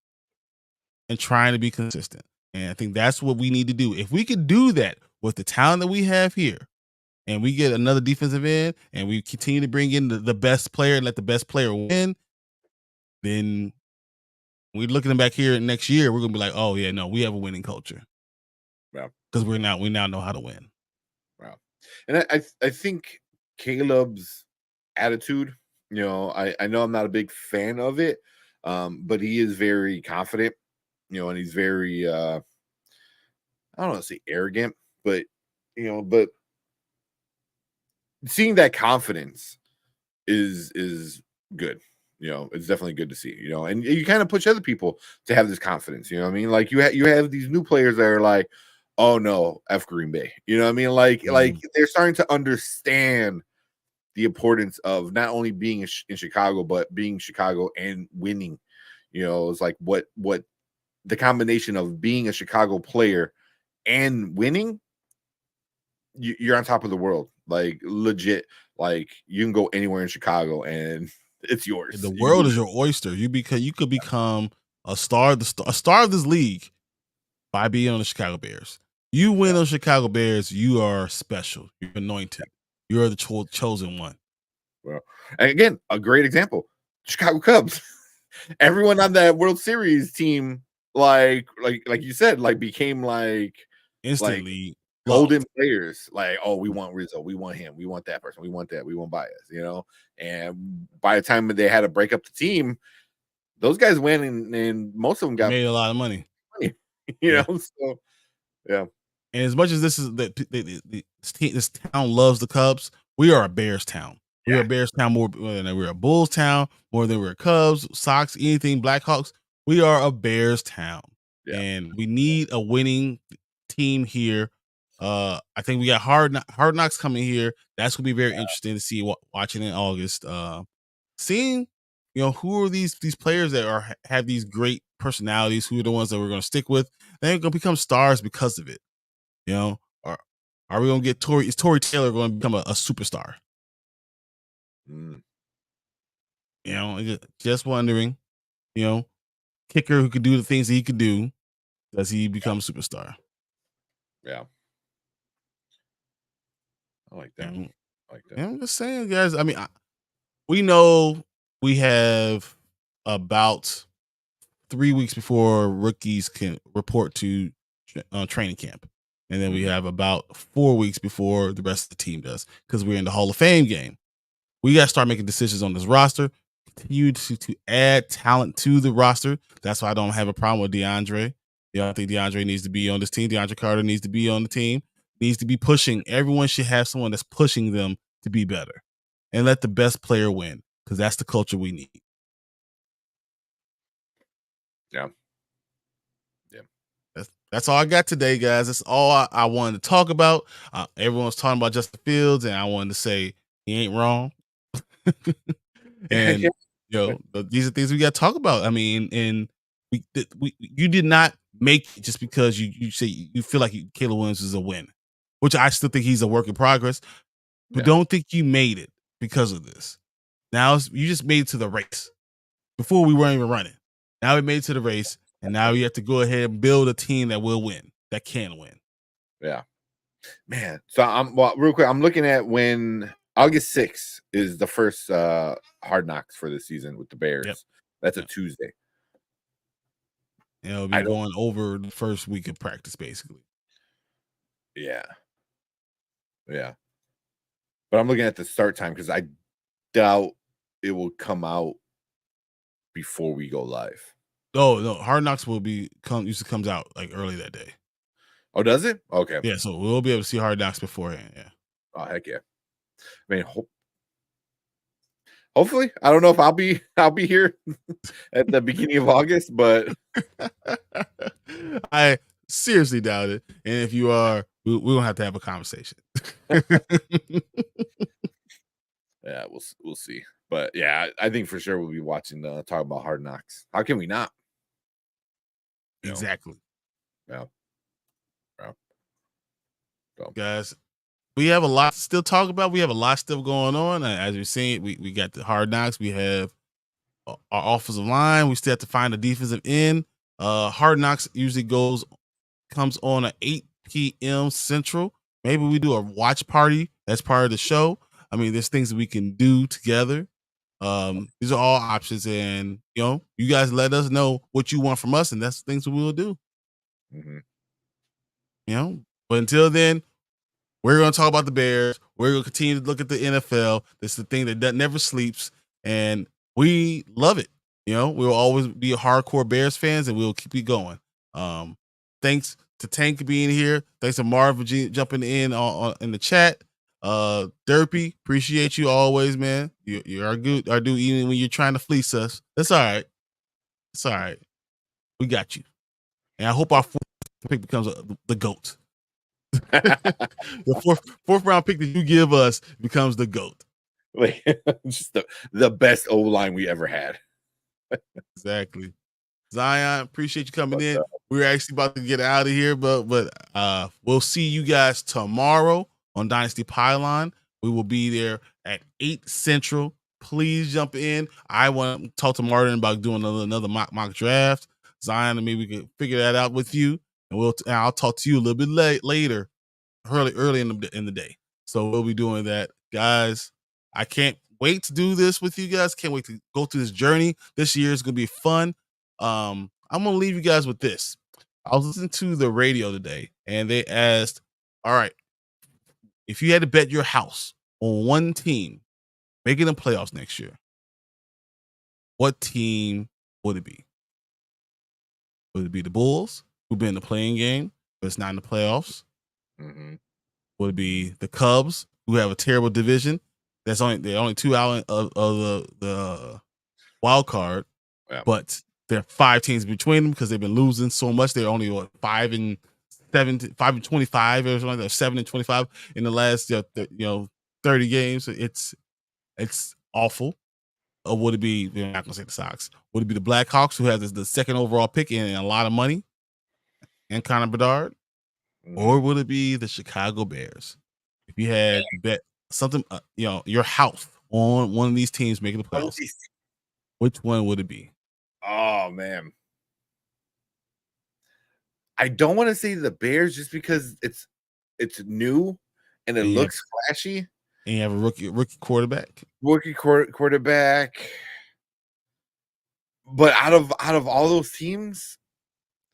Speaker 3: and trying to be consistent. And I think that's what we need to do. If we could do that with the talent that we have here, and we get another defensive end, and we continue to bring in the best player and let the best player win, then we're looking back here next year, we're gonna be like, oh yeah, no, we have a winning culture.
Speaker 4: Yeah.
Speaker 3: Because we now know how to win.
Speaker 4: Wow. And I think Caleb's attitude, you know, I know I'm not a big fan of it, but he is very confident, you know, and he's very I don't want to say arrogant, but you know, but seeing that confidence is good. You know, it's definitely good to see, you know, and you kind of push other people to have this confidence, you know what I mean? Like you have these new players that are like, oh no, F Green Bay. You know what I mean? Like they're starting to understand the importance of not only being in Chicago, but being Chicago and winning. You know, it's like what the combination of being a Chicago player and winning, you're on top of the world. Like legit, like you can go anywhere in Chicago and it's yours.
Speaker 3: The world is your oyster. You could become a star of this league by being on the Chicago Bears. You win on Chicago Bears, you are special. You're anointed. You're the chosen one.
Speaker 4: Well, and again, a great example: Chicago Cubs. everyone on that World Series team, like you said, like became like
Speaker 3: instantly
Speaker 4: golden
Speaker 3: loved.
Speaker 4: players. Like, oh, we want Rizzo, we want him, we want that person, we want that, we want Baez, you know. And by the time they had to break up the team, those guys went and most of them got
Speaker 3: Made a lot of money.
Speaker 4: money,
Speaker 3: Yeah.
Speaker 4: know. So yeah.
Speaker 3: And as much as this is this town loves the Cubs, we are a Bears town. We are a Bears town more than we're a Bulls town, more than we're a Cubs, Sox, anything, Blackhawks. We are a Bears town.
Speaker 4: Yeah.
Speaker 3: And we need a winning team here. I think we got hard knocks coming here. That's gonna be very interesting to see watching in August. Seeing, who are these players that have these great personalities, who are the ones that we're gonna stick with. They're gonna become stars because of it. Are we gonna get Tory? Is Tory Taylor going to become a superstar? Just wondering. Kicker who could do the things he could do. Does he become a superstar?
Speaker 4: Yeah. I like that.
Speaker 3: I'm just saying, guys. I mean, we know we have about 3 weeks before rookies can report to training camp. And then we have about 4 weeks before the rest of the team does, because we're in the Hall of Fame game. We got to start making decisions on this roster, continue to add talent to the roster. That's why I don't have a problem with DeAndre. I think DeAndre needs to be on this team. DeAndre Carter needs to be on the team, needs to be pushing. Everyone should have someone that's pushing them to be better, and let the best player win, because that's the culture we need.
Speaker 4: Yeah.
Speaker 3: That's all I got today, guys. That's all I wanted to talk about. Everyone's talking about Justin Fields, and I wanted to say he ain't wrong. And these are things we got to talk about. I mean, and you did not make it just because you say you feel like Caleb Williams is a win, which I still think he's a work in progress. But don't think you made it because of this. Now you just made it to the race. Before we weren't even running. Now we made it to the race. And now you have to go ahead and build a team that will win, that can win.
Speaker 4: Yeah, man. So real quick. I'm looking at when August 6th is the first Hard Knocks for the season with the Bears. Yep. That's a Tuesday.
Speaker 3: It'll be going over the first week of practice, basically.
Speaker 4: Yeah. But I'm looking at the start time because I doubt it will come out before we go live.
Speaker 3: Oh no, Hard Knocks usually comes out like early that day.
Speaker 4: Oh, does it? Okay.
Speaker 3: Yeah, so we'll be able to see Hard Knocks beforehand. Yeah.
Speaker 4: Oh heck yeah. I mean, hopefully, I don't know if I'll be here at the beginning of August, but
Speaker 3: I seriously doubt it. And if you are, we're gonna have to have a conversation.
Speaker 4: Yeah, we'll see. But yeah, I think for sure we'll be watching talk about Hard Knocks. How can we not?
Speaker 3: Exactly.
Speaker 4: Yeah. So.
Speaker 3: Guys, we have a lot to still talk about. We have a lot still going on. As you're seeing, we got the Hard Knocks. We have our offensive line. We still have to find a defensive end. Hard Knocks usually comes on at 8 p.m. Central. Maybe we do a watch party. That's part of the show. I mean, there's things that we can do together. These are all options, and you guys let us know what you want from us, and that's the things that we'll do.
Speaker 4: Mm-hmm.
Speaker 3: But until then, we're going to talk about the Bears. We're going to continue to look at the NFL. This is the thing that never sleeps, and we love it. We'll always be hardcore Bears fans, and we'll keep it going. Thanks to Tank being here. Thanks to Marv for jumping in in the chat. Derpy, appreciate you always, man. You are good. Are do even when you're trying to fleece us. That's all right. It's all right. We got you. And I hope our fourth pick becomes the GOAT. The fourth round pick that you give us becomes the GOAT.
Speaker 4: Just the best O line we ever had.
Speaker 3: Exactly. Zion, appreciate you coming in. We're actually about to get out of here, but we'll see you guys tomorrow on Dynasty Pylon. We will be there at 8 Central. Please jump in. I want to talk to Martin about doing another mock draft. Zion, and maybe we can figure that out with you. And I'll talk to you a little bit later, early in the day. So we'll be doing that, guys. I can't wait wait to do this with you guys. Can't wait to go through this journey. This year is gonna be fun. I'm gonna leave you guys with this. I was listening to the radio today, and they asked, "All right, if you had to bet your house on one team making the playoffs next year, what team would it be? Would it be the Bulls, who've been in the playing game, but it's not in the playoffs?
Speaker 4: Mhm.
Speaker 3: Would it be the Cubs, who have a terrible division? They're only 2 out of the wild card,
Speaker 4: Yeah.
Speaker 3: but there are 5 teams between them because they've been losing so much. They're only 5-7, 5-25 or something like that, 7-25 in the last 30 games. It's awful. Or would it be? We're not gonna say the Sox. Would it be the Blackhawks, who has the second overall pick and a lot of money, and Connor Bedard?
Speaker 4: Mhm.
Speaker 3: Or would it be the Chicago Bears? If you had to bet something, your house on one of these teams making the playoffs, which one would it be?
Speaker 4: Oh man. I don't want to say the Bears just because it's new and it
Speaker 3: And
Speaker 4: looks flashy.
Speaker 3: you have a rookie quarterback.
Speaker 4: Rookie quarterback. But out of all those teams,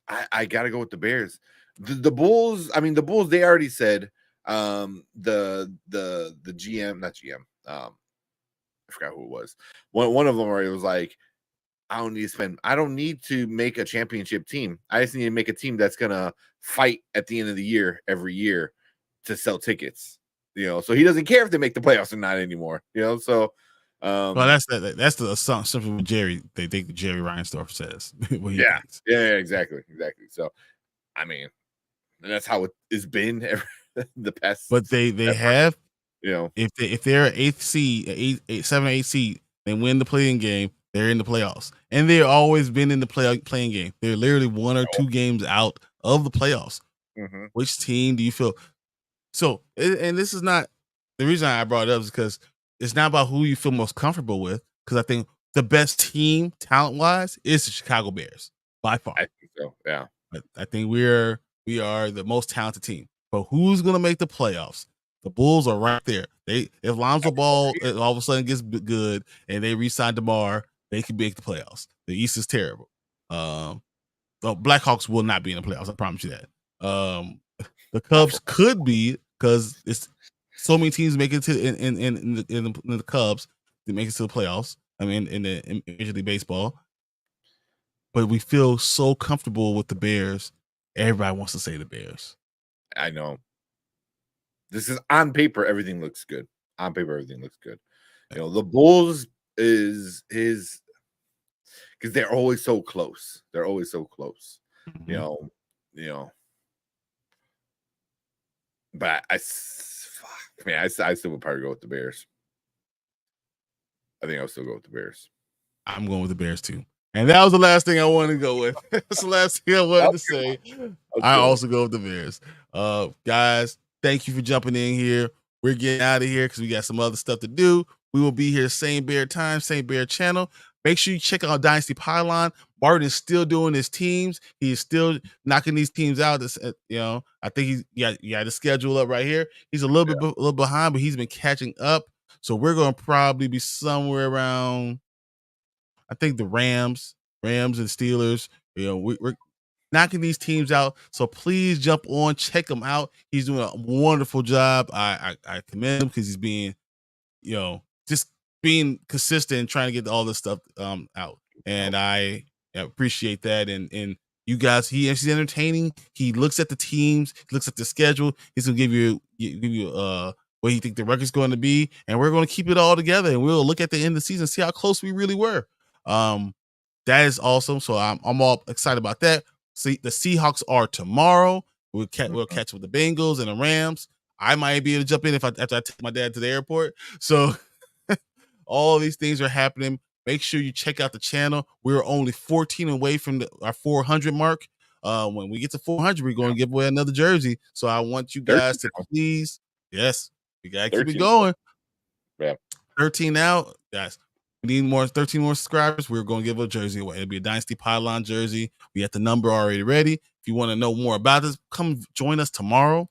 Speaker 4: I gotta go with the Bears. The Bulls, I mean, the Bulls, they already said the GM, not GM, I forgot who it was. One of them already was like, I don't need to make a championship team. I just need to make a team that's gonna fight at the end of the year every year to sell tickets. So he doesn't care if they make the playoffs or not anymore. So
Speaker 3: Well, that's the assumption with Jerry. They think Jerry Reinsdorf says. What he thinks.
Speaker 4: Yeah, exactly. So, I mean, that's how it has been the past.
Speaker 3: But they have, if they're an 8th seed, 7 or 8 seed, they win the playing game, they're in the playoffs, and they've always been in the playing game. They're literally 1 or 2 games out of the playoffs.
Speaker 4: Mhm.
Speaker 3: Which team do you feel? So, and this is not the reason I brought it up is because it's not about who you feel most comfortable with. Because I think the best team, talent wise, is the Chicago Bears by far.
Speaker 4: I think so. Yeah.
Speaker 3: I think we are the most talented team. But who's going to make the playoffs? The Bulls are right there. If Lonzo Ball all of a sudden gets good and they re-sign DeMar, they can make the playoffs. The East is terrible. The Blackhawks will not be in the playoffs. I promise you that. The Cubs could be, because it's so many teams make it to in the Cubs to make it to the playoffs. I mean, in Major League Baseball. But we feel so comfortable with the Bears. Everybody wants to say the Bears.
Speaker 4: I know. This is on paper, everything looks good. On paper, everything looks good. The Bulls is because they're always so close. They're always so close.
Speaker 3: Mm-hmm.
Speaker 4: But I still would probably go with the Bears. I think I'll still go with the Bears.
Speaker 3: I'm going with the Bears too. And that was the last thing I wanted to go with. That's the last thing I wanted to say. I also go with the Bears. Guys, thank you for jumping in here. We're getting out of here because we got some other stuff to do. We will be here same bear time, same bear channel. Make sure you check out Dynasty Pylon. Martin is still doing his teams. He's still knocking these teams out. I think he's got the schedule up right here. He's a little behind, but he's been catching up. So we're going to probably be somewhere around, I think, the Rams and Steelers. We're knocking these teams out. So please jump on, check him out. He's doing a wonderful job. I commend him because he's being, just being consistent and trying to get all this stuff out. And I appreciate that. And you guys, he's entertaining. He looks at the teams, he looks at the schedule. He's gonna give you what you think the record's going to be, and we're going to keep it all together. And we'll look at the end of the season, see how close we really were. That is awesome. So I'm all excited about that. See, the Seahawks are tomorrow. We'll catch with the Bengals and the Rams. I might be able to jump in after I take my dad to the airport. So all these things are happening. Make sure you check out the channel. We're only 14 away from our 400 mark. When we get to 400, we're going to give away another jersey. So I want you guys to please, yes, we got to keep it going.
Speaker 4: Yeah.
Speaker 3: 13 out, guys. We need 13 more subscribers. We're going to give a jersey away. It'll be a Dynasty Pylon jersey. We have the number already ready. If you want to know more about this, come join us tomorrow.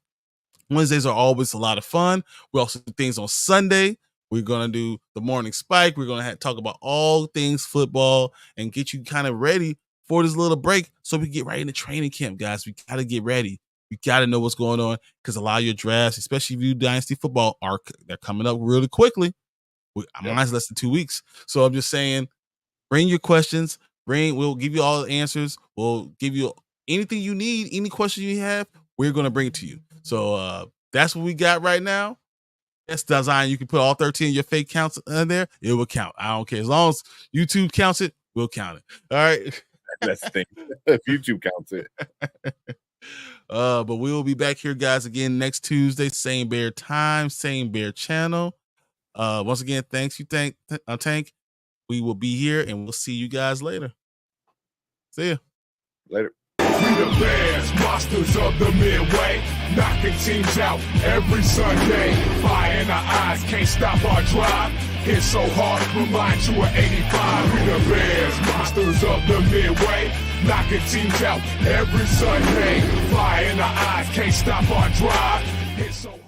Speaker 3: Wednesdays are always a lot of fun. We also do things on Sunday. We're going to do the morning spike. We're going to talk about all things football and get you kind of ready for this little break so we get right into training camp, guys. We got to get ready. You got to know what's going on because a lot of your drafts, especially if you do Dynasty football, they're coming up really quickly. Mine's less than 2 weeks. So I'm just saying, bring your questions. We'll give you all the answers. We'll give you anything you need, any question you have, we're going to bring it to you. So that's what we got right now. That's design. You can put all 13 of your fake counts in there. It will count. I don't care. As long as YouTube counts it, we'll count it. All right.
Speaker 4: That's the thing. If YouTube counts it.
Speaker 3: But we will be back here, guys, again next Tuesday. Same bear time, same bear channel. Once again, thanks you, Tank. We will be here, and we'll see you guys later. See ya.
Speaker 4: Later.
Speaker 1: We the Bears, monsters of the Midway, knocking teams out every Sunday. Fire in our eyes, can't stop our drive. Hit so hard, remind you of 85. We the Bears, monsters of the Midway, knocking teams out every Sunday. Fire in our eyes, can't stop our drive. Hit so